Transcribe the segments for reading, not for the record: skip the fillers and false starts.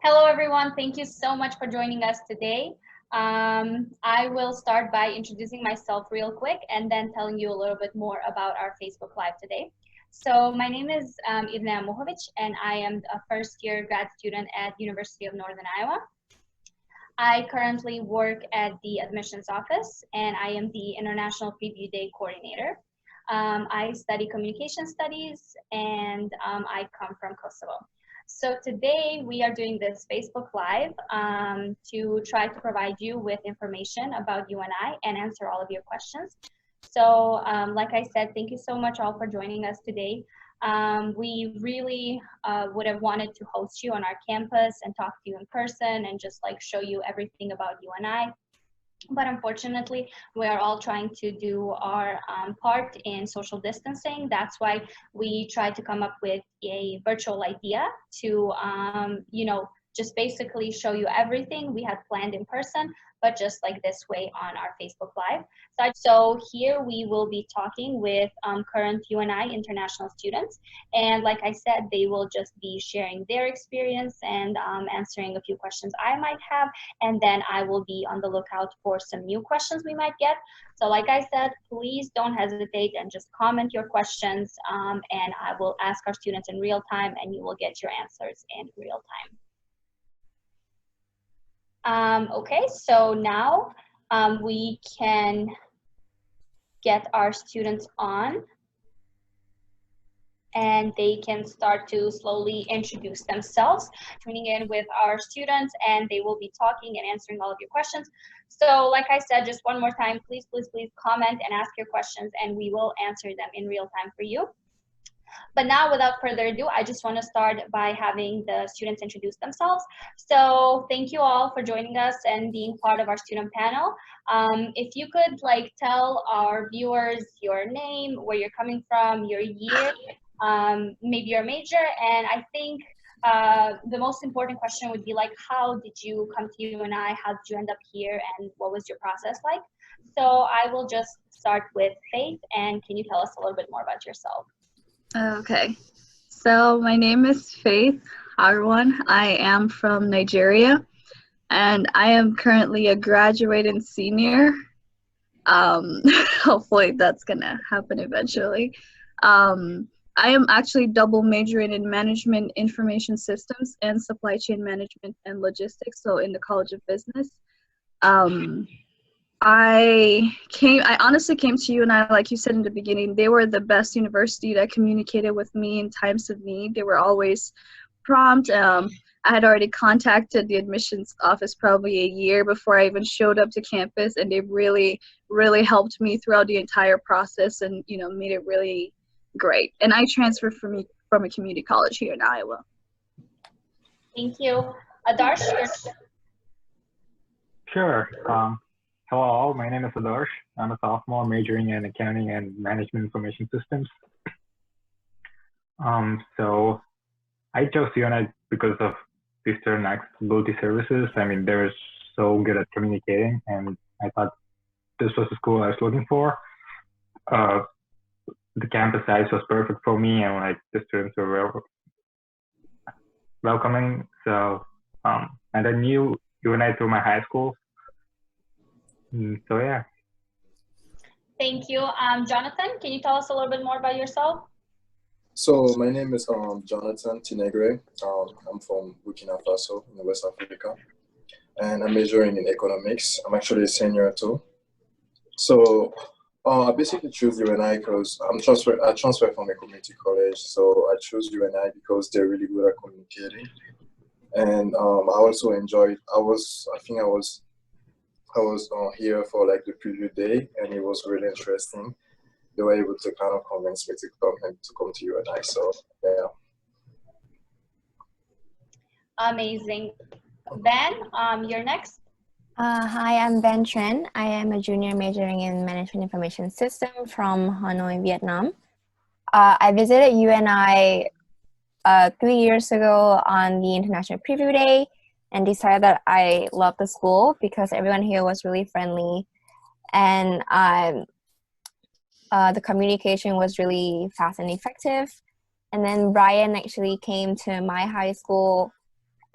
Hello, everyone. Thank you so much for joining us today. I will start by introducing myself real quick and then telling you a little bit more about our Facebook Live today. So my name is Irina Mohovic, and I am a first-year grad student at University of Northern Iowa. I currently work at the admissions office, and I am the International Preview Day coordinator. I study communication studies, and I come from Kosovo. So today we are doing this Facebook Live to try to provide you with information about UNI and answer all of your questions. So like I said, thank you so much all for joining us today. We really would have wanted to host you on our campus and talk to you in person and just like show you everything about UNI. But unfortunately, we are all trying to do our part in social distancing. That's why we tried to come up with a virtual idea to, just basically show you everything we had planned in person, but just like this way on our Facebook Live. So here we will be talking with current UNI international students. And like I said, they will just be sharing their experience and answering a few questions I might have. And then I will be on the lookout for some new questions we might get. So like I said, please don't hesitate and just comment your questions and I will ask our students in real time and you will get your answers in real time. Okay, so now we can get our students on and they can start to slowly introduce themselves, tuning in with our students, and they will be talking and answering all of your questions. So like I said, just one more time, please, please, please comment and ask your questions and we will answer them in real time for you. But now, without further ado, I just want to start by having the students introduce themselves. So thank you all for joining us and being part of our student panel. If you could tell our viewers your name, where you're coming from, your year, maybe your major, and I think the most important question would be how did you come to UNI? How did you end up here? And what was your process like? So I will just start with Faith, and can you tell us a little bit more about yourself? Okay, so my name is Faith Harwan. I am from Nigeria, and I am currently a graduating senior. Hopefully that's gonna happen eventually. I am actually double majoring in management information systems and supply chain management and logistics, so in the College of Business. I honestly came to UNI, like you said in the beginning. They were the best university that communicated with me in times of need. They were always prompt. I had already contacted the admissions office probably a year before I even showed up to campus, and they really, really helped me throughout the entire process and, made it really great. And I transferred from a community college here in Iowa. Thank you. Adarsh? Sure. Hello, my name is Adarsh. I'm a sophomore majoring in accounting and management information systems. So I chose UNI because of Eastern Accessibility Services. I mean, they're so good at communicating, and I thought this was the school I was looking for. The campus size was perfect for me, and the students were welcoming. So, and I knew UNI through my high school. So yeah. Thank you. Jonathan, can you tell us a little bit more about yourself? So my name is Jonathan Tinegre. I'm from Burkina Faso in West Africa, and I'm majoring in economics. I'm actually a senior too. So I basically choose UNI because I transferred from a community college. So I chose UNI because they're really good at communicating, and I also enjoyed. I was here for the preview day, and it was really interesting. They were able to kind of convince me to come to UNI. So yeah. Amazing. Ben, you're next. Hi, I'm Ben Tran. I am a junior majoring in management information system from Hanoi, Vietnam. I visited UNI 3 years ago on the International Preview Day and decided that I loved the school because everyone here was really friendly and the communication was really fast and effective. And then Brian actually came to my high school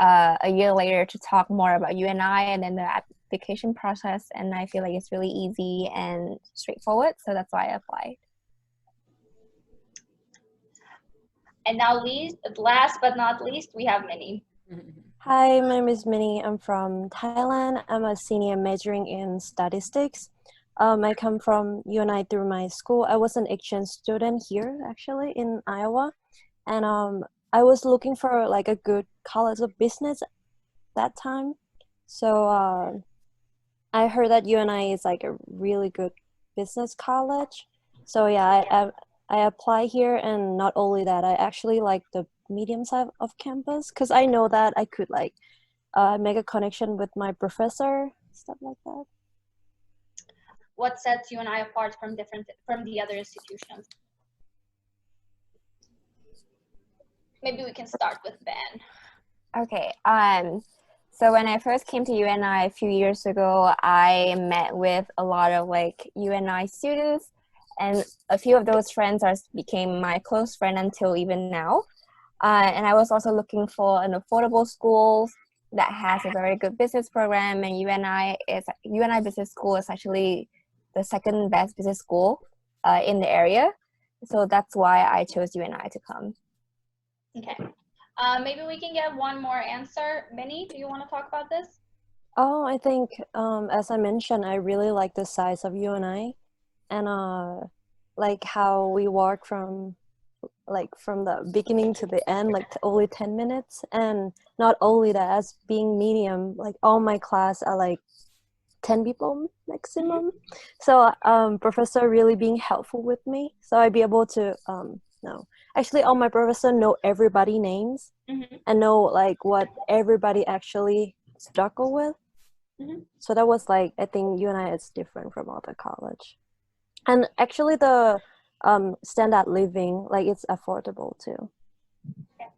a year later to talk more about UNI and then the application process, and I feel like it's really easy and straightforward, so that's why I applied. And now last but not least, we have Minnie. Hi, my name is Minnie. I'm from Thailand. I'm a senior majoring in statistics. I come from UNI through my school. I was an exchange student here, actually, in Iowa. And I was looking for like a good college of business that time. So I heard that UNI is like a really good business college. So yeah, I apply here, and not only that, I actually like the medium side of campus because I know that I could like make a connection with my professor, stuff like that. What sets UNI apart from the other institutions? Maybe we can start with Ben. Okay. So when I first came to UNI a few years ago, I met with a lot of like UNI students, and a few of those friends became my close friend until even now. And I was also looking for an affordable school that has a very good business program, and UNI Business School is actually the second best business school in the area. So that's why I chose UNI to come. Okay. Maybe we can get one more answer. Minnie, do you want to talk about this? Oh, I think as I mentioned, I really like the size of UNI, and like how we walk from the beginning to the end, like only 10 minutes. And not only that, as being medium, like all my class are like 10 people maximum. So professor really being helpful with me. So I'd be able to actually all my professor know everybody names and know like what everybody actually struggle with. So that was like, I think UNI is different from other college. And actually the standard living, like it's affordable too. Okay.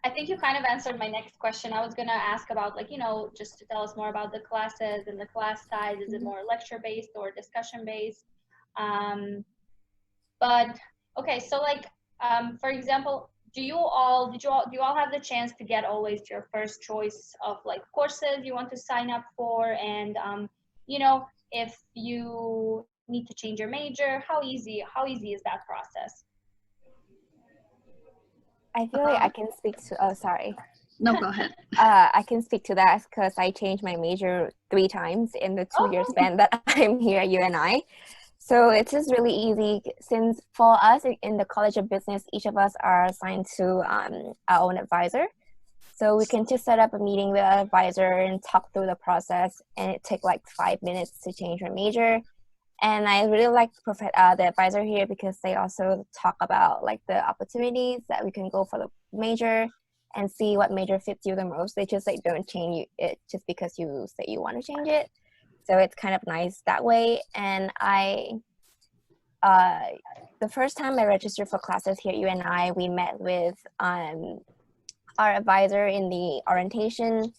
I think you kind of answered my next question. I was gonna ask about like, just to tell us more about the classes and the class size. Is it more lecture based or discussion based? But okay, so like for example, did you all have the chance to get always your first choice of like courses you want to sign up for? And if you need to change your major, how easy is that process? I feel like I can speak to, oh, sorry. No, go ahead. I can speak to that because I changed my major 3 times in the 2-year span that I'm here at UNI. So it's just really easy, since for us in the College of Business, each of us are assigned to our own advisor. So we can just set up a meeting with our advisor and talk through the process, and it takes like 5 minutes to change your major. And I really like the advisor here because they also talk about like the opportunities that we can go for the major and see what major fits you the most. They just like don't change it just because you say you want to change it. So it's kind of nice that way. And the first time I registered for classes here at UNI, we met with our advisor in the orientation,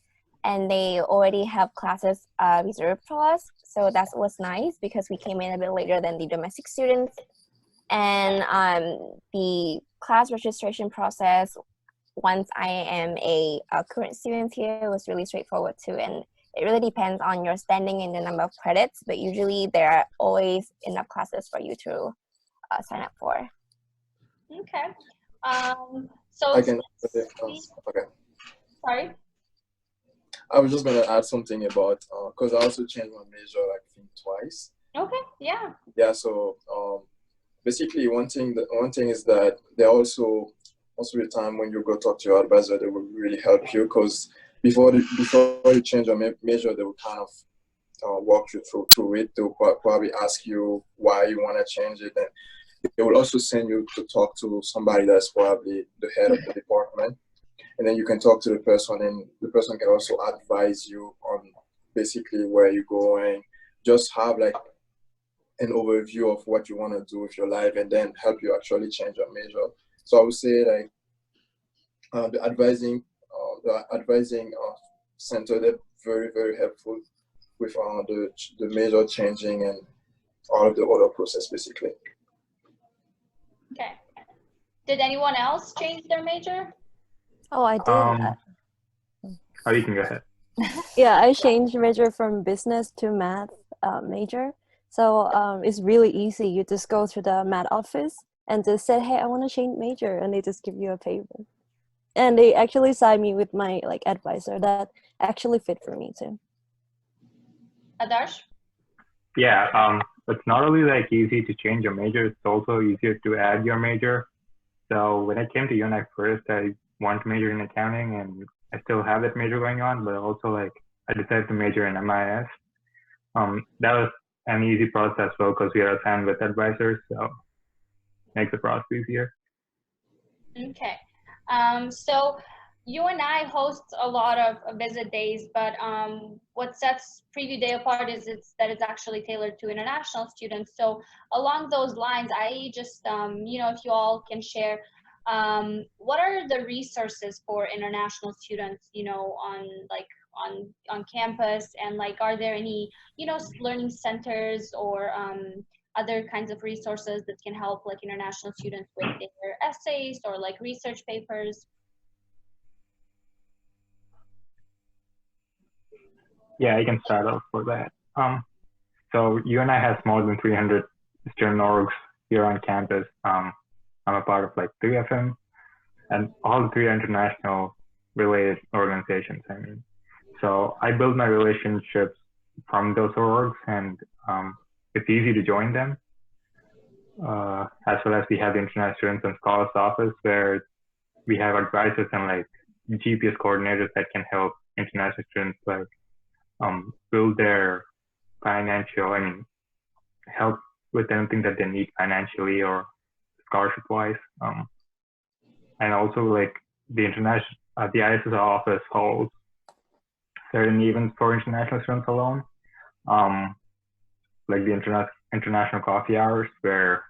and they already have classes reserved for us. So that was nice because we came in a bit later than the domestic students. And the class registration process, once I am a current student here, was really straightforward too. And it really depends on your standing and the number of credits, but usually there are always enough classes for you to sign up for. Okay. So I can. Okay. Sorry. I was just gonna add something about because I also changed my major like I think twice. Okay. Yeah. Yeah. So basically, one thing is that they also most of the time when you go talk to your advisor, they will really help you because before you change your major, they will kind of walk you through it. They will probably ask you why you want to change it, and they will also send you to talk to somebody that's probably the head of the department. And then you can talk to the person, and the person can also advise you on basically where you're going. Just have like an overview of what you want to do with your life, and then help you actually change your major. So I would say like the advising center, they're very, very helpful with the major changing and all of the other process basically. Okay. Did anyone else change their major? Oh, I did. Oh, you can go ahead. Yeah, I changed major from business to math major. So it's really easy. You just go to the math office and just say, hey, I want to change major, and they just give you a paper. And they actually signed me with my like advisor that actually fit for me too. Adarsh? Yeah, it's not only like easy to change your major, it's also easier to add your major. So when I came to UNI first, I wanted to major in accounting, and I still have that major going on, but also like I decided to major in MIS. That was an easy process as well because we are assigned with advisors, so makes the process easier. Okay. So UNI hosts a lot of visit days, but what sets Preview Day apart is that it's actually tailored to international students. So along those lines, I just, if you all can share, what are the resources for international students, on campus, and like, are there any, learning centers or other kinds of resources that can help like international students with their essays or like research papers? Yeah, I can start off for that. So UNI has more than 300 student orgs here on campus. I'm a part of like 3 of them, and all 3 are international related organizations. I mean, so I build my relationships from those orgs, and it's easy to join them. As well as we have the International Students and Scholars Office, where we have advisors and like GPS coordinators that can help international students like build their financial, help with anything that they need financially or scholarship wise. And also like the ISS office holds certain events for international students alone. Like the international coffee hours where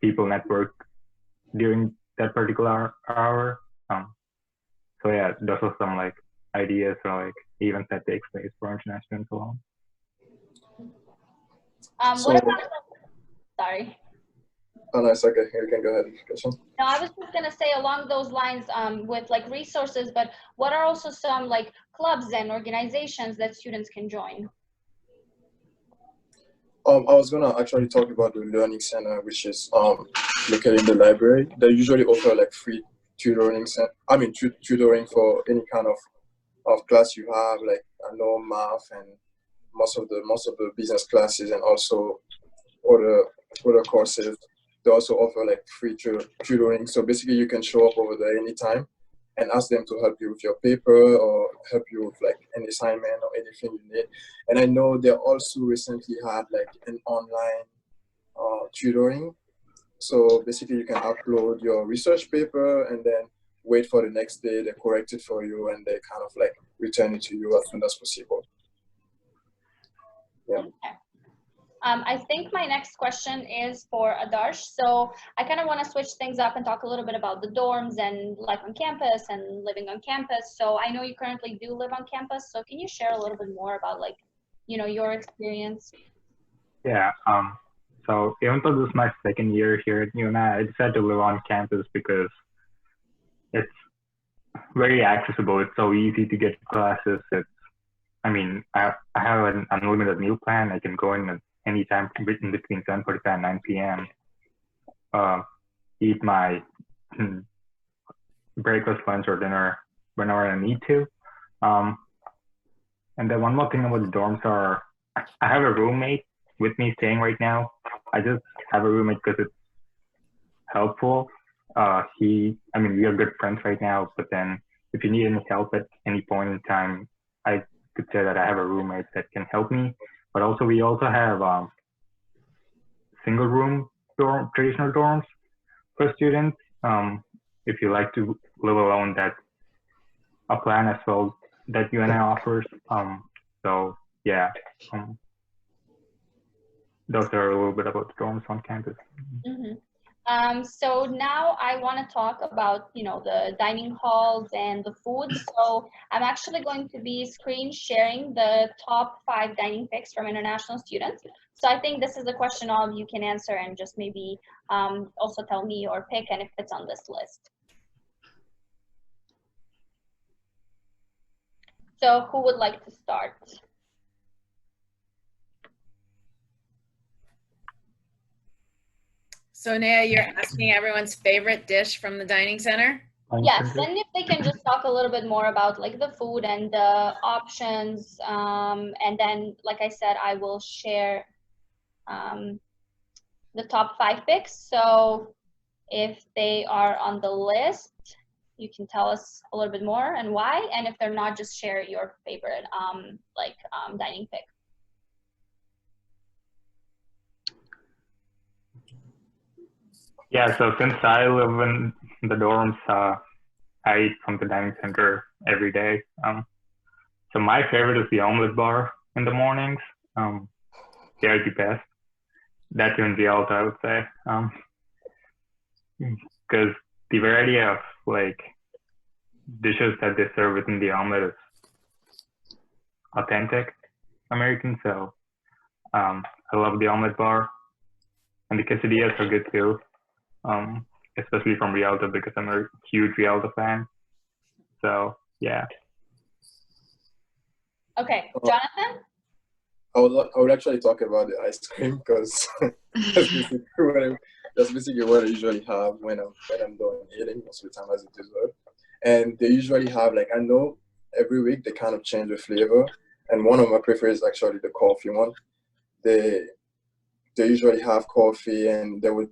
people network during that particular hour. So yeah, those are some like ideas or like events that takes place for international students alone. What about, sorry. Oh, no, it's okay. You can go ahead. No, I was just gonna say along those lines, with like resources, but what are also some like clubs and organizations that students can join? I was gonna actually talk about the Learning Center, which is located in the library. They usually offer like free tutoring, tutoring for any kind of class you have, like I know math and most of the business classes, and also other courses. They also offer like free tutoring. So basically, you can show up over there anytime and ask them to help you with your paper or help you with like an assignment or anything you need. And I know they also recently had like an online tutoring. So basically, you can upload your research paper and then wait for the next day. They correct it for you and they kind of like return it to you as soon as possible. Yeah. Okay. I think my next question is for Adarsh. So I kind of want to switch things up and talk a little bit about the dorms and life on campus and living on campus. So I know you currently do live on campus. So can you share a little bit more about like, your experience? Yeah. So even though this is my second year here at UNI, I decided to live on campus because it's very accessible. It's so easy to get to classes. I have an unlimited meal plan. I can go in at any time in between 7:45 and 9 p.m. Eat my breakfast, lunch, or dinner whenever I need to. And then one more thing about the dorms are, I have a roommate with me staying right now. I just have a roommate because it's helpful. We are good friends right now, but then if you need any help at any point in time, I could say that I have a roommate that can help me. But also we also have single room traditional dorms for students. If you like to live alone, that's a plan as well that UNI offers. So yeah, those are a little bit about the dorms on campus. Mm-hmm. So now I want to talk about, the dining halls and the food. So I'm actually going to be screen sharing the top 5 dining picks from international students. So I think this is a question of you can answer and just maybe also tell me your pick and if it's on this list. So who would like to start? So Naya, you're asking everyone's favorite dish from the dining center? Yes, and if they can just talk a little bit more about like the food and the options, and then, like I said, I will share the top 5 picks. So if they are on the list, you can tell us a little bit more and why. And if they're not, just share your favorite dining pick. Yeah, so since I live in the dorms, I eat from the dining center every day. So my favorite is the omelet bar in the mornings. They're the best. That's in Rialto, I would say. Because the variety of like dishes that they serve within the omelet is authentic American. So I love the omelet bar, and the quesadillas are good too. Especially from Rialto because I'm a huge Rialto fan. So yeah. Okay, Jonathan? I would actually talk about the ice cream because that's basically what I usually have when I'm done eating most of the time as a dessert. And they usually have, like, I know every week they kind of change the flavor, and one of my favorites is actually the coffee one. They usually have coffee, and they would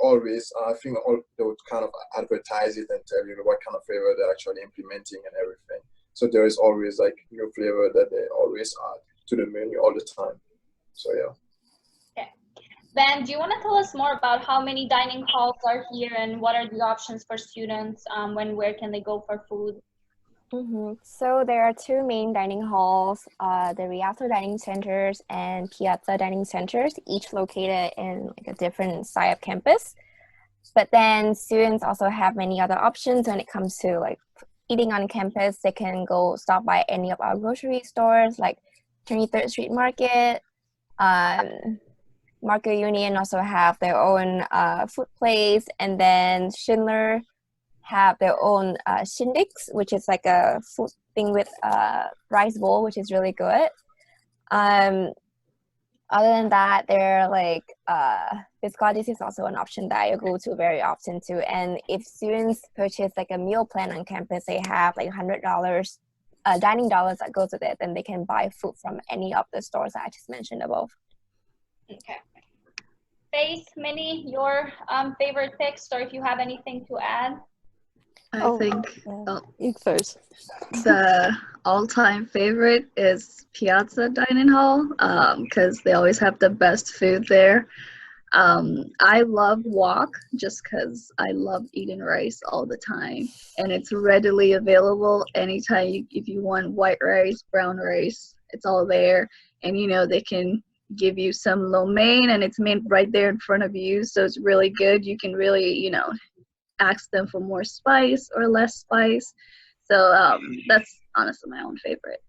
always, they would kind of advertise it and tell you what kind of flavor they're actually implementing and everything. So there is always like new flavor that they always add to the menu all the time. So yeah. Okay. Ben, do you want to tell us more about how many dining halls are here and what are the options for students? Where can they go for food? So there are 2 main dining halls, the Rialto Dining Centers and Piazza Dining Centers, each located in like a different side of campus. But then students also have many other options when it comes to like eating on campus. They can go stop by any of our grocery stores like 23rd Street Market. Market Union also have their own food place, and then Schindler have their own Shindiks, which is like a food thing with rice bowl, which is really good. Other than that, they're like Biscottis is also an option that I go to very often too. And if students purchase like a meal plan on campus, they have like $100 dining dollars that goes with it, then they can buy food from any of the stores that I just mentioned above. Okay. Faith, Minnie, your favorite picks, or if you have anything to add? I think You first. the all-time favorite is Piazza Dining Hall because they always have the best food there. I love Wok just because I love eating rice all the time, and it's readily available anytime. If you want white rice, brown rice, it's all there. And they can give you some lo mein, and it's made right there in front of you, so it's really good. You can really ask them for more spice or less spice. So that's honestly my own favorite.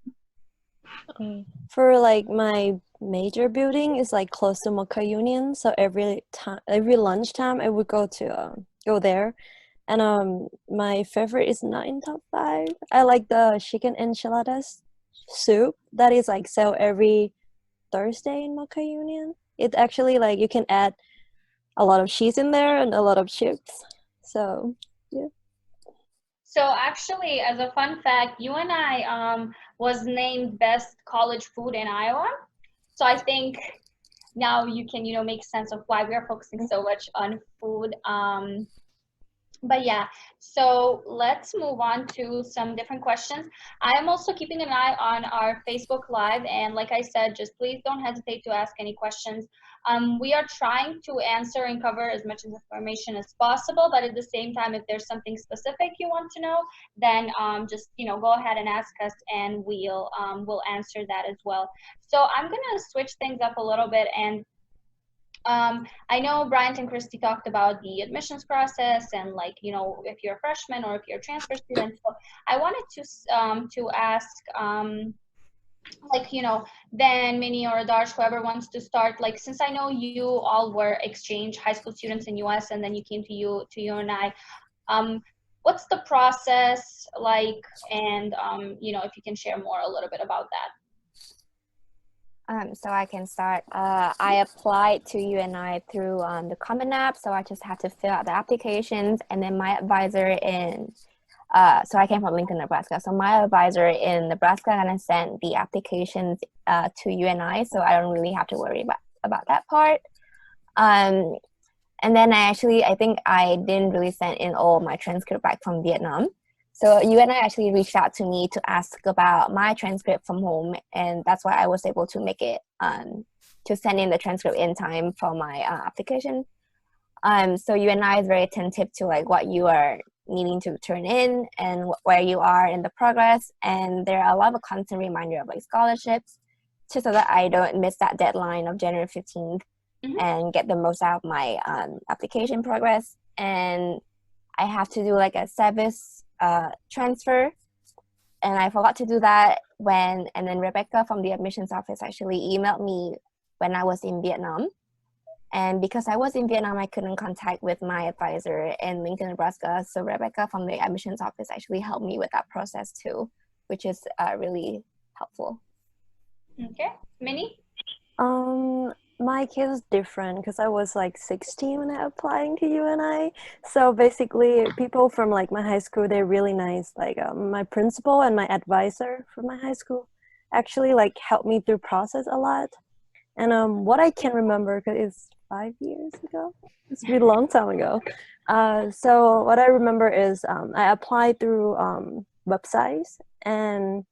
For like my major building is like close to Mocha Union, so every lunchtime I would go there. And my favorite is not in top 5. I like the chicken enchiladas soup that is like sell every Thursday in Mocha Union. It actually like you can add a lot of cheese in there and a lot of chips. So yeah. So actually, as a fun fact, UNI was named best college food in Iowa. So I think now you can make sense of why we are focusing so much on food. But yeah, so let's move on to some different questions. I am also keeping an eye on our Facebook Live, and like I said, just please don't hesitate to ask any questions. We are trying to answer and cover as much information as possible, but at the same time, if there's something specific you want to know, then just go ahead and ask us, and we'll answer that as well. So I'm gonna switch things up a little bit, and I know Bryant and Christy talked about the admissions process and if you're a freshman or if you're a transfer student. So I wanted to ask Ben, Minnie, or Darsh, whoever wants to start. Since I know you all were exchange high school students in US and then you came to UNI, what's the process like? And if you can share more a little bit about that. So I can start. I applied to UNI through the Common App, so I just had to fill out the applications, and then my advisor in, so I came from Lincoln, Nebraska. So my advisor in Nebraska gonna send the applications to UNI, so I don't really have to worry about that part. And then I think I didn't really send in all my transcript back from Vietnam. So UNI actually reached out to me to ask about my transcript from home, and that's why I was able to make it, to send in the transcript in time for my application. So UNI is very attentive to like what you are needing to turn in and where you are in the progress, and there are a lot of constant reminder of like scholarships, just so that I don't miss that deadline of January 15th and get the most out of my application progress. And I have to do like a SEVIS transfer, and I forgot to do that and then Rebecca from the admissions office actually emailed me when I was in Vietnam. And because I was in Vietnam, I couldn't contact with my advisor in Lincoln, Nebraska. So Rebecca from the admissions office actually helped me with that process too, which is really helpful. Okay, Minnie? My case is different because I was like 16 when I applying to UNI. So basically, people from like my high school, they're really nice. Like my principal and my advisor from my high school actually like helped me through process a lot. And what I can remember, because it's 5 years ago, it's been a long time ago. So what I remember is I applied through websites, and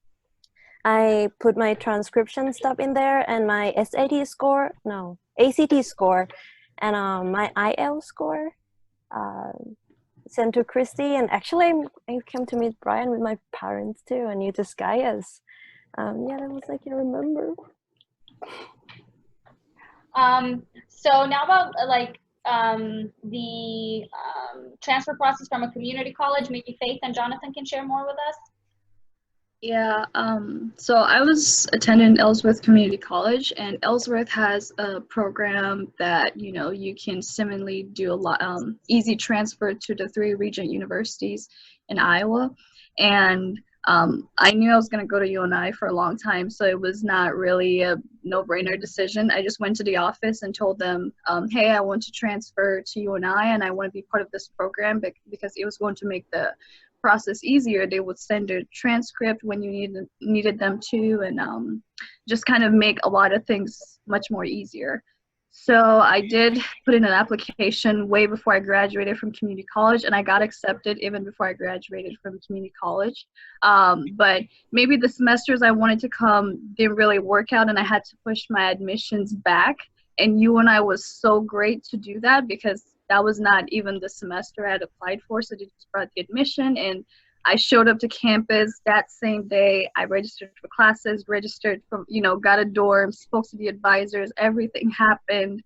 I put my transcription stuff in there and my ACT score, and my IELTS score, sent to Christy. And actually, I came to meet Brian with my parents too, and you to Skyas. Yeah, that was, I can remember. So now about the transfer process from a community college, maybe Faith and Jonathan can share more with us. Yeah, so I was attending Ellsworth Community College, and Ellsworth has a program that, you can similarly do a lot, easy transfer to the 3 regent universities in Iowa. And I knew I was going to go to UNI for a long time, so it was not really a no-brainer decision. I just went to the office and told them, hey, I want to transfer to UNI, and I want to be part of this program because it was going to make the process easier. They would send a transcript when you needed them to, and just kind of make a lot of things much more easier. So I did put in an application way before I graduated from community college, and I got accepted even before I graduated from community college. But maybe the semesters I wanted to come didn't really work out, and I had to push my admissions back. And UNI was so great to do that, because that was not even the semester I had applied for, so they just brought the admission, and I showed up to campus that same day. I registered for classes, got a dorm, spoke to the advisors. Everything happened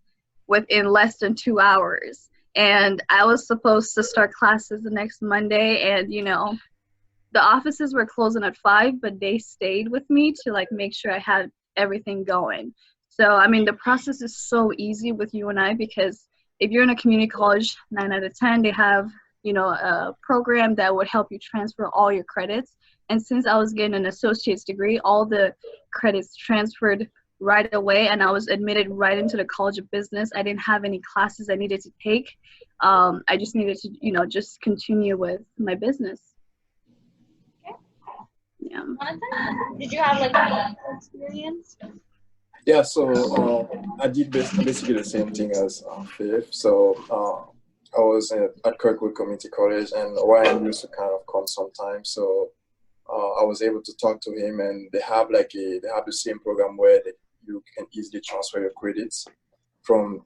within less than 2 hours. And I was supposed to start classes the next Monday, and, the offices were closing at 5, but they stayed with me to, make sure I had everything going. So, the process is so easy with UNI, because if you're in a community college, 9 out of 10, they have, a program that would help you transfer all your credits. And since I was getting an associate's degree, all the credits transferred right away, and I was admitted right into the College of Business. I didn't have any classes I needed to take. I just needed to, just continue with my business. Okay. Yeah. Jonathan, did you have any experience? Yeah, so I did basically the same thing as Faith. So I was at Kirkwood Community College, and Ryan used to kind of come sometimes. So I was able to talk to him, and they have the same program where you can easily transfer your credits from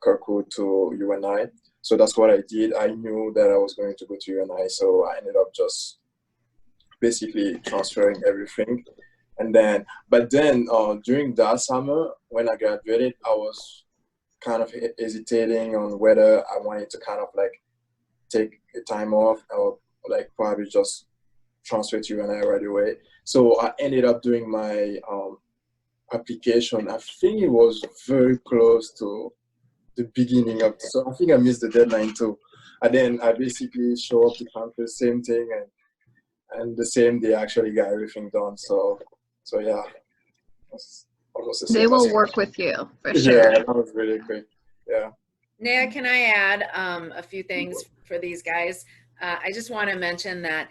Kirkwood to UNI. So that's what I did. I knew that I was going to go to UNI, so I ended up just basically transferring everything. But then during that summer, when I graduated, I was kind of hesitating on whether I wanted to kind of take a time off or probably just transfer to UNI right away. So I ended up doing my application. I think it was very close to the beginning of, so I think I missed the deadline too. And then I basically show up to campus, same thing, and the same day I actually got everything done. So yeah, that's almost the They same. will work with you for Yeah, sure. that was really quick. Yeah. Naya, can I add a few things for these guys? I just want to mention that,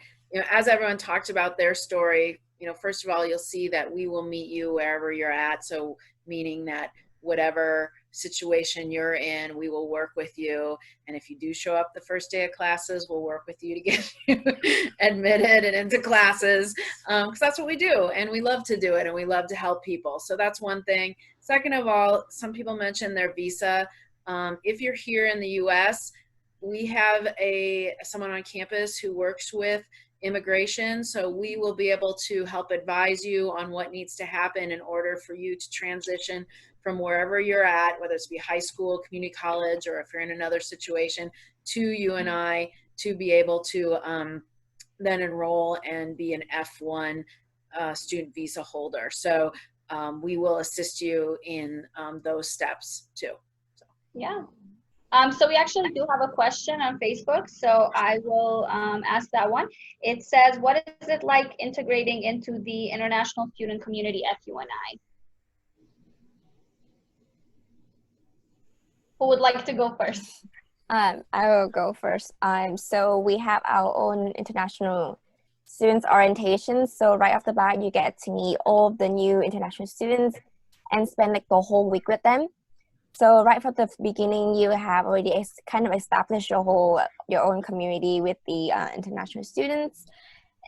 as everyone talked about their story, first of all, you'll see that we will meet you wherever you're at. So meaning that whatever situation you're in, we will work with you. And if you do show up the first day of classes, we'll work with you to get you admitted and into classes, because that's what we do. And we love to do it, and we love to help people. So that's one thing. Second of all, some people mentioned their visa. If you're here in the US, we have someone on campus who works with immigration, so we will be able to help advise you on what needs to happen in order for you to transition from wherever you're at, whether it's be high school, community college, or if you're in another situation, to UNI to be able to then enroll and be an F1 student visa holder. So we will assist you in those steps too. Yeah. So we actually do have a question on Facebook, so I will ask that one. It says, what is it like integrating into the international student community at UNI? Who would like to go first? I will go first. So we have our own international students orientation. So right off the bat, you get to meet all of the new international students and spend like the whole week with them. So right from the beginning, you have already kind of established your own community with the international students.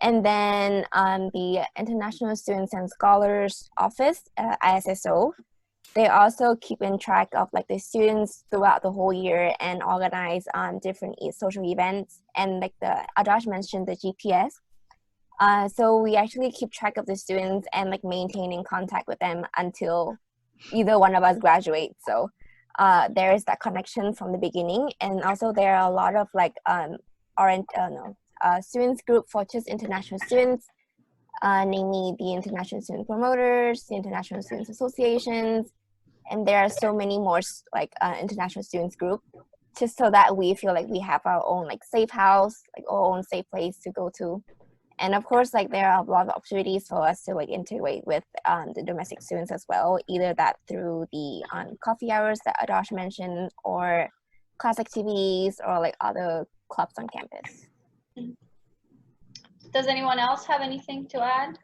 And then the International Students and Scholars Office, ISSO, they also keep in track of like the students throughout the whole year and organize different social events. And like Adarsh mentioned, the GPS. So we actually keep track of the students and like maintaining contact with them until either one of us graduate. So there is that connection from the beginning. And also there are a lot of like students group for just international students, namely the International Student Promoters, the International Students Associations, and there are so many more like international students group, just so that we feel like we have our own like safe house, like our own safe place to go to. And of course, like there are a lot of opportunities for us to like integrate with the domestic students as well, either that through the coffee hours that Adarsh mentioned, or class activities, or like other clubs on campus. Does anyone else have anything to add?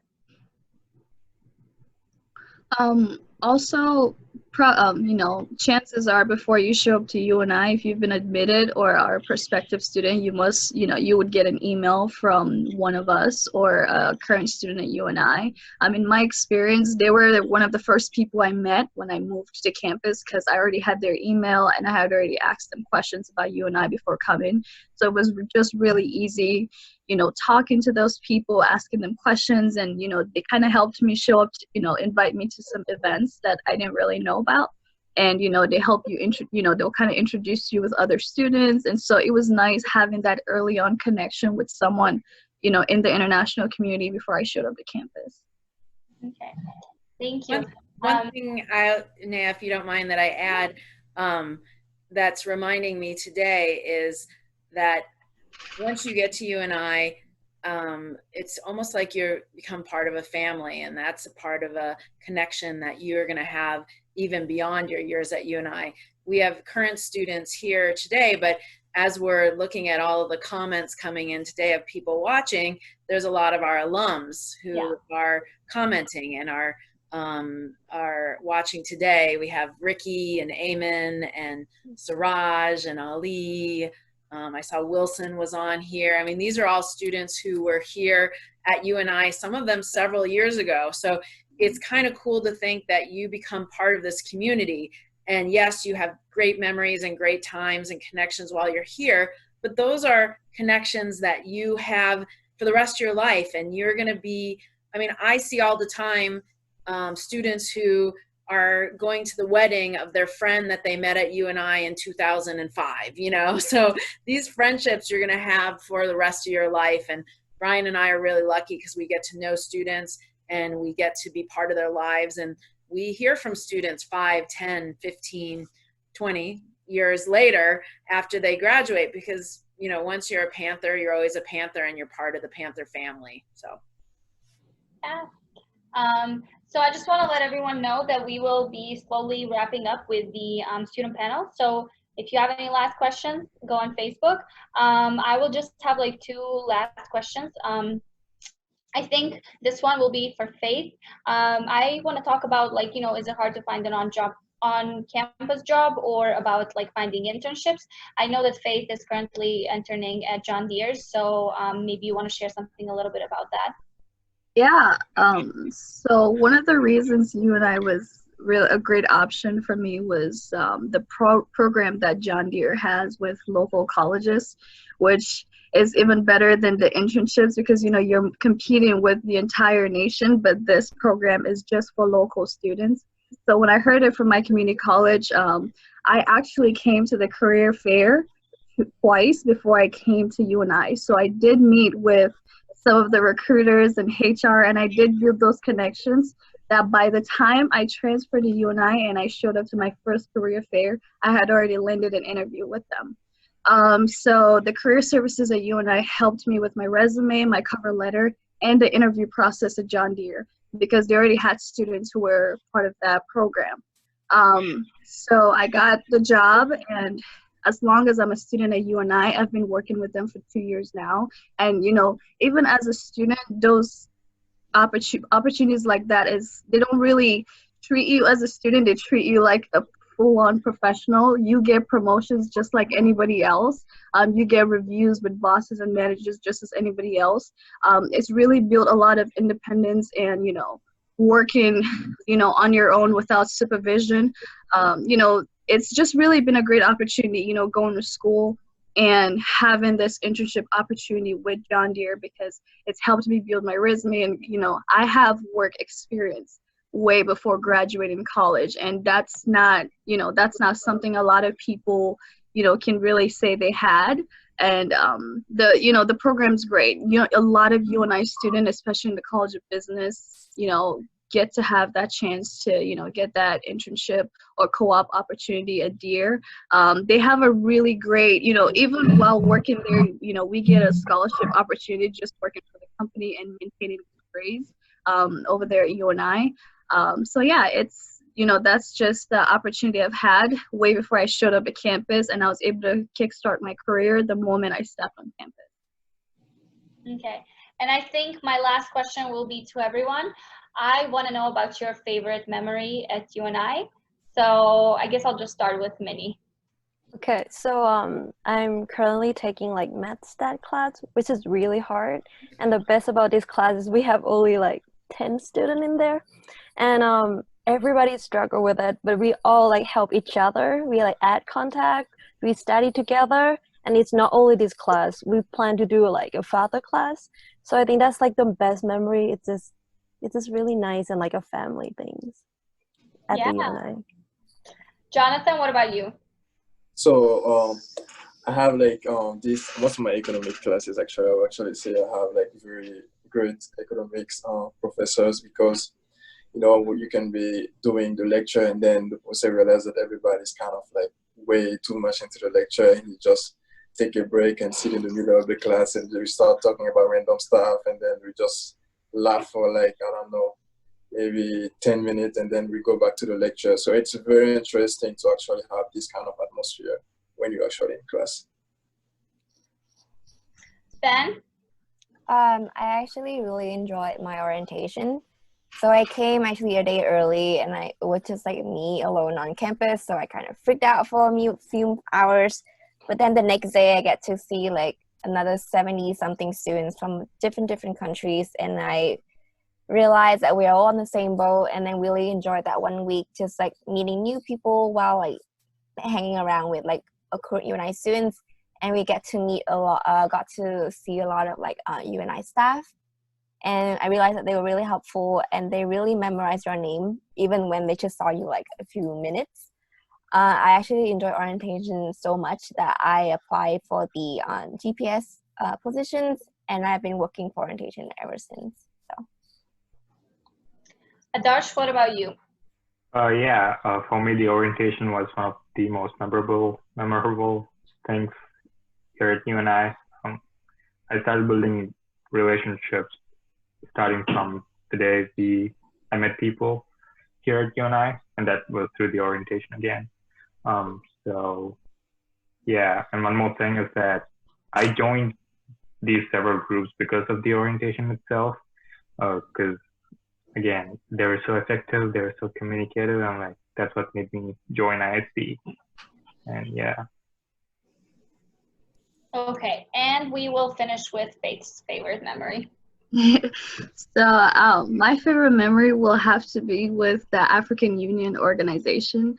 Also, chances are before you show up to UNI, if you've been admitted or are a prospective student, you would get an email from one of us or a current student at UNI. In my experience, they were one of the first people I met when I moved to campus, because I already had their email and I had already asked them questions about UNI before coming. So it was just really easy, talking to those people, asking them questions, and, they kind of helped me show up, invite me to some events that I didn't really know about. And, they help you, they'll kind of introduce you with other students. And so it was nice having that early on connection with someone, in the international community before I showed up to campus. Okay, thank you. One thing, Naya, if you don't mind that I add, that's reminding me today is that once you get to UNI, it's almost like you become part of a family, and that's a part of a connection that you're going to have even beyond your years at UNI. We have current students here today, but as we're looking at all of the comments coming in today of people watching, there's a lot of our alums who are commenting and are watching today. We have Ricky and Eamon and Siraj and Ali. I saw Wilson was on here. I mean, these are all students who were here at UNI, some of them several years ago. So it's kind of cool to think that you become part of this community. And yes, you have great memories and great times and connections while you're here, but those are connections that you have for the rest of your life. And you're going to be, I see all the time students who are going to the wedding of their friend that they met at UNI in 2005, so these friendships you're going to have for the rest of your life. And Brian and I are really lucky because we get to know students and we get to be part of their lives. And we hear from students 5, 10, 15, 20, years later after they graduate, because, you know, once you're a Panther, you're always a Panther and you're part of the Panther family. So. Yeah. So I just want to let everyone know that we will be slowly wrapping up with the student panel. So if you have any last questions, go on Facebook. I will just have like 2 last questions. I think this one will be for Faith. I want to talk about, like, you know, is it hard to find an on-campus job, or about like finding internships? I know that Faith is currently interning at John Deere, so maybe you want to share something a little bit about that. Yeah, so one of the reasons UNI was really a great option for me was the program that John Deere has with local colleges, which is even better than the internships, because, you know, you're competing with the entire nation, but this program is just for local students. So when I heard it from my community college, I actually came to the career fair twice before I came to UNI. So I did meet with some of the recruiters and HR, and I did build those connections that by the time I transferred to UNI and I showed up to my first career fair, I had already landed an interview with them. So the career services at UNI helped me with my resume, my cover letter, and the interview process at John Deere, because they already had students who were part of that program. So I got the job, and as long as I'm a student at UNI, I've been working with them for 2 years now. And, you know, even as a student, those opportunities like that they don't really treat you as a student, they treat you like a full-on professional. You get promotions just like anybody else. You get reviews with bosses and managers just as anybody else. It's really built a lot of independence and, you know, working, you know, on your own without supervision. You know, it's just really been a great opportunity, you know, going to school and having this internship opportunity with John Deere, because it's helped me build my resume. And, you know, I have work experience way before graduating college, and that's not, you know, that's not something a lot of people, you know, can really say they had. And the program's great. You know, a lot of UNI students, especially in the College of Business, you know, get to have that chance to, you know, get that internship or co-op opportunity at Deere. They have a really great, you know, even while working there, you know, we get a scholarship opportunity just working for the company and maintaining grades over there at UNI. So yeah, it's, you know, that's just the opportunity I've had way before I showed up at campus, and I was able to kickstart my career the moment I stepped on campus. Okay, and I think my last question will be to everyone. I want to know about your favorite memory at UNI. So I guess I'll just start with Minnie. Okay, so I'm currently taking like math stat class, which is really hard. And the best about this class is we have only like 10 students in there, and everybody struggle with it, but we all like help each other. We like add contact, we study together, and it's not only this class. We plan to do like a further class. So I think that's like the best memory. It's just really nice and like a family things at the UNI. Jonathan, what about you? So I have like most of my economic classes, actually I would actually say I have like very great economics professors, because, you know, you can be doing the lecture and then once I realize that everybody's kind of like way too much into the lecture, and you just take a break and sit in the middle of the class and we start talking about random stuff, and then we just laugh for like, I don't know, maybe 10 minutes, and then we go back to the lecture. So it's very interesting to actually have this kind of atmosphere when you're actually in class. Ben? I actually really enjoyed my orientation. So I came actually a day early, and it was just like me alone on campus. So I kind of freaked out for a few hours. But then the next day I get to see like another 70 something students from different countries. And I realized that we're all on the same boat, and then really enjoyed that 1 week, just like meeting new people while like hanging around with like current UNI students. And we get to meet a lot, got to see a lot of like UNI staff. And I realized that they were really helpful, and they really memorized your name, even when they just saw you like a few minutes. I actually enjoyed orientation so much that I applied for the GPS positions, and I've been working for orientation ever since. So. Adarsh, what about you? For me, the orientation was one of the most memorable things here at UNI. I started building relationships starting from the day I met people here at UNI, and that was through the orientation again. So yeah, and one more thing is that I joined these several groups because of the orientation itself, because again, they were so effective, they were so communicative. I'm like, that's what made me join ISB. And yeah. Okay, and we will finish with Faith's favorite memory. So my favorite memory will have to be with the African Union organization.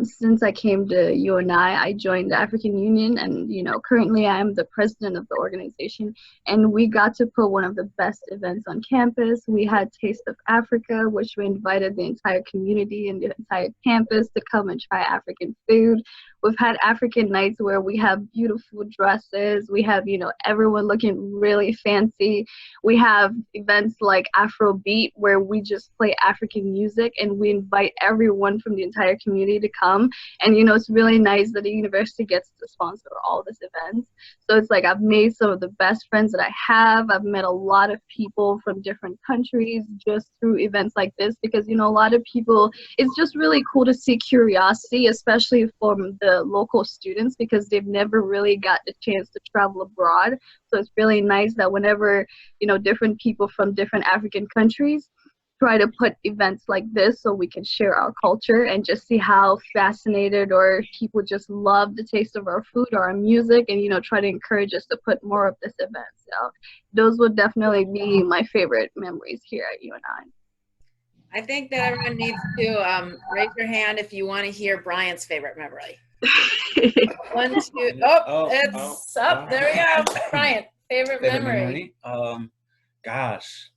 Since I came to UNI, I joined the African Union, and currently I am the president of the organization. And we got to put one of the best events on campus. We had Taste of Africa, which we invited the entire community and the entire campus to come and try African food. We've had African nights where we have beautiful dresses. We have, everyone looking really fancy. We have events like Afrobeat where we just play African music and we invite everyone from the entire community to come. And, it's really nice that the university gets to sponsor all these events. So it's like I've made some of the best friends that I have. I've met a lot of people from different countries just through events like this because, a lot of people, it's just really cool to see curiosity, especially from the local students because they've never really got the chance to travel abroad. So it's really nice that whenever, different people from different African countries try to put events like this so we can share our culture and just see how fascinated or people just love the taste of our food or our music and, try to encourage us to put more of this event. So those would definitely be my favorite memories here at UNI. I think that everyone needs to raise your hand if you want to hear Bryant's favorite memory. 1, 2, it's up. There we go. Bryant, favorite memory. Gosh.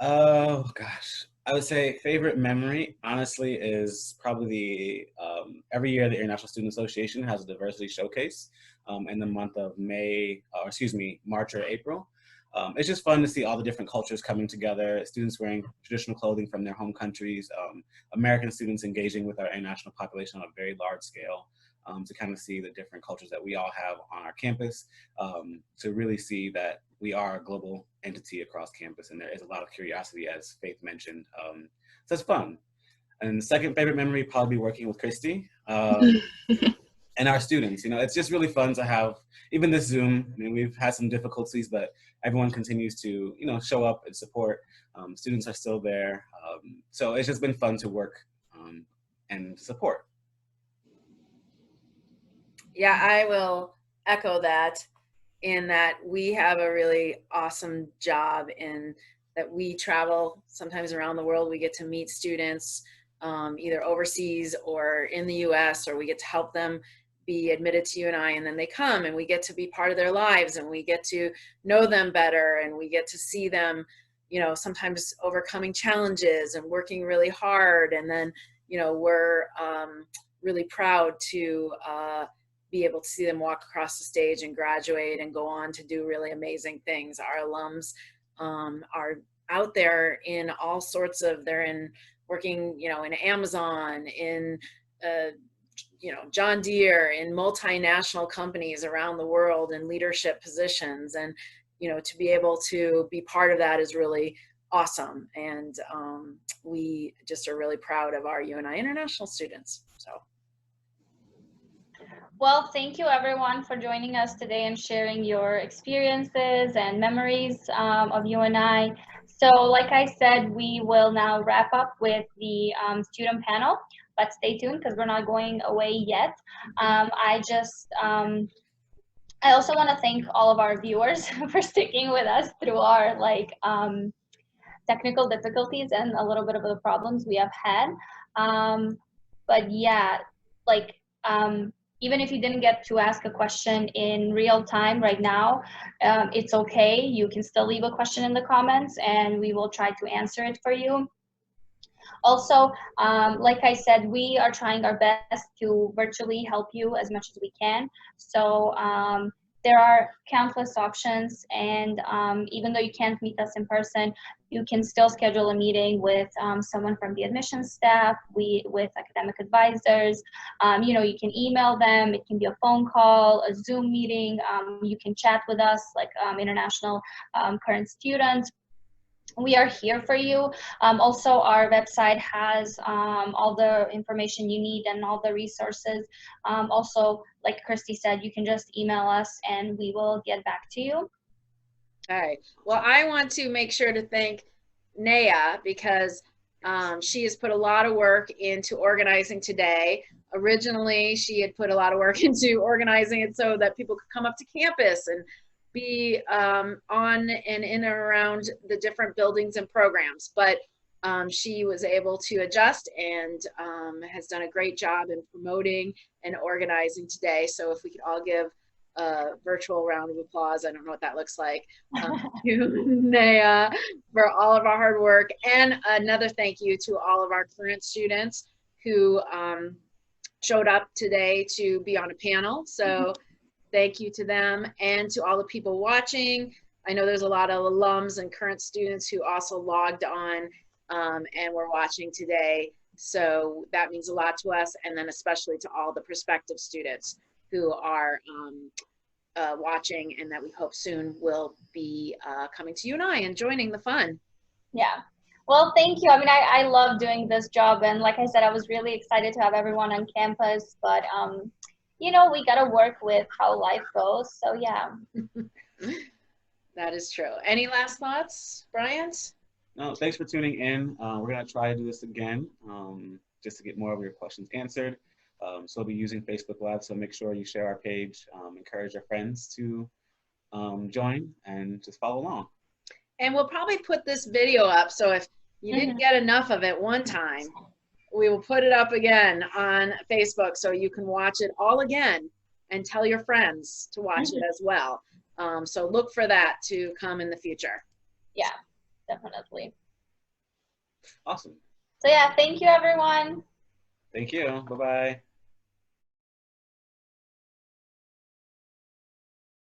Oh gosh. I would say favorite memory, honestly, is probably every year the International Student Association has a diversity showcase in the month of March or April. It's just fun to see all the different cultures coming together, students wearing traditional clothing from their home countries, American students engaging with our international population on a very large scale, to kind of see the different cultures that we all have on our campus, to really see that we are a global entity across campus, and there is a lot of curiosity, as Faith mentioned. So it's fun. And the second favorite memory would probably be working with Christy. And our students, it's just really fun to have, even this Zoom, we've had some difficulties, but everyone continues to, show up and support. Students are still there. So it's just been fun to work and support. Yeah, I will echo that in that we have a really awesome job in that we travel sometimes around the world. We get to meet students either overseas or in the US, or we get to help them be admitted to UNI, and then they come and we get to be part of their lives and we get to know them better and we get to see them, sometimes overcoming challenges and working really hard. And then, we're really proud to be able to see them walk across the stage and graduate and go on to do really amazing things. Our alums are out there in all sorts of, working, in Amazon, in John Deere, in multinational companies around the world in leadership positions. And, to be able to be part of that is really awesome. And we just are really proud of our UNI International students. So. Well, thank you everyone for joining us today and sharing your experiences and memories of UNI. So like I said, we will now wrap up with the student panel, but stay tuned because we're not going away yet. I also want to thank all of our viewers for sticking with us through our technical difficulties and a little bit of the problems we have had. But yeah, even if you didn't get to ask a question in real time right now, it's okay. You can still leave a question in the comments and we will try to answer it for you. Also, like I said, we are trying our best to virtually help you as much as we can. So there are countless options, and even though you can't meet us in person, you can still schedule a meeting with someone from the admissions staff, with academic advisors. You can email them. It can be a phone call, a Zoom meeting. You can chat with us, like international current students. We are here for you. Also, our website has all the information you need and all the resources. Also, like Christy said, you can just email us and we will get back to you. All right. Well, I want to make sure to thank Naya, because she has put a lot of work into organizing today. Originally, she had put a lot of work into organizing it so that people could come up to campus and be on and in and around the different buildings and programs. But she was able to adjust and has done a great job in promoting and organizing today. So if we could all give a virtual round of applause, I don't know what that looks like, to Naya for all of our hard work. And another thank you to all of our current students who showed up today to be on a panel. So thank you to them, and to all the people watching. I know there's a lot of alums and current students who also logged on and were watching today. So that means a lot to us, and then especially to all the prospective students who are watching, and that we hope soon will be coming to UNI and joining the fun. Yeah. Well, thank you. I mean, I love doing this job, and like I said, I was really excited to have everyone on campus, but you know, we got to work with how life goes. So yeah. That is true. Any last thoughts, Bryant? No, thanks for tuning in. We're going to try to do this again just to get more of your questions answered. So we'll be using Facebook Live, so make sure you share our page, encourage your friends to join, and just follow along. And we'll probably put this video up, so if you didn't get enough of it one time, we will put it up again on Facebook so you can watch it all again and tell your friends to watch it as well. So look for that to come in the future. Yeah, definitely. Awesome. So yeah, thank you, everyone. Thank you. Bye-bye.